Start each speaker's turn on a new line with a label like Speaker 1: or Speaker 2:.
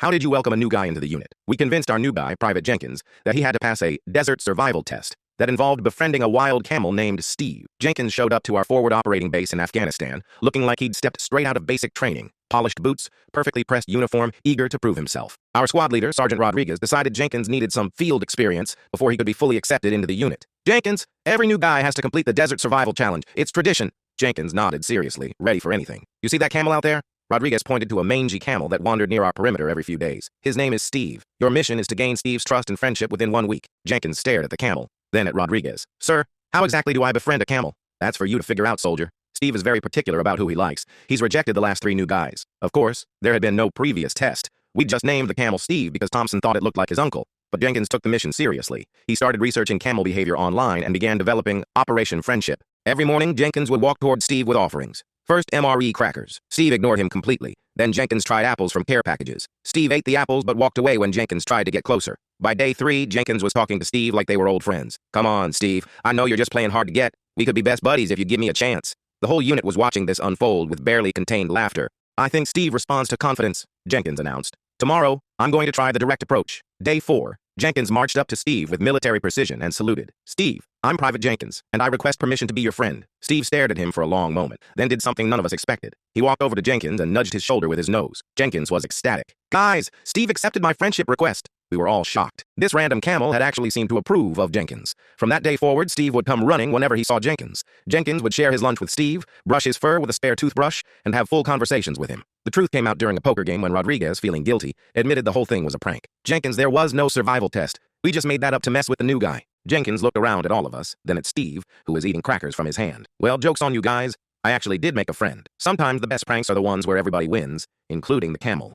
Speaker 1: How did you welcome a new guy into the unit? We convinced our new guy, Private Jenkins, that he had to pass a desert survival test that involved befriending a wild camel named Steve. Jenkins showed up to our forward operating base in Afghanistan, looking like he'd stepped straight out of basic training. Polished boots, perfectly pressed uniform, eager to prove himself. Our squad leader, Sergeant Rodriguez, decided Jenkins needed some field experience before he could be fully accepted into the unit. Jenkins, every new guy has to complete the Desert Survival Challenge. It's tradition. Jenkins nodded seriously, ready for anything. You see that camel out there? Rodriguez pointed to a mangy camel that wandered near our perimeter every few days. His name is Steve. Your mission is to gain Steve's trust and friendship within 1 week. Jenkins stared at the camel, then at Rodriguez. Sir, how exactly do I befriend a camel? That's for you to figure out, soldier. Steve is very particular about who he likes. He's rejected the last 3 new guys. Of course, there had been no previous test. We just named the camel Steve because Thompson thought it looked like his uncle. But Jenkins took the mission seriously. He started researching camel behavior online and began developing Operation Friendship. Every morning, Jenkins would walk toward Steve with offerings. First, MRE crackers. Steve ignored him completely. Then Jenkins tried apples from care packages. Steve ate the apples but walked away when Jenkins tried to get closer. By day 3, Jenkins was talking to Steve like they were old friends. Come on, Steve. I know you're just playing hard to get. We could be best buddies if you give me a chance. The whole unit was watching this unfold with barely contained laughter. I think Steve responds to confidence, Jenkins announced. Tomorrow, I'm going to try the direct approach. Day 4. Jenkins marched up to Steve with military precision and saluted. Steve, I'm Private Jenkins, and I request permission to be your friend. Steve stared at him for a long moment, then did something none of us expected. He walked over to Jenkins and nudged his shoulder with his nose. Jenkins was ecstatic. Guys, Steve accepted my friendship request. We were all shocked. This random camel had actually seemed to approve of Jenkins. From that day forward, Steve would come running whenever he saw Jenkins. Jenkins would share his lunch with Steve, brush his fur with a spare toothbrush, and have full conversations with him. The truth came out during a poker game when Rodriguez, feeling guilty, admitted the whole thing was a prank. Jenkins, there was no survival test. We just made that up to mess with the new guy. Jenkins looked around at all of us, then at Steve, who was eating crackers from his hand. Well, joke's on you guys. I actually did make a friend. Sometimes the best pranks are the ones where everybody wins, including the camel.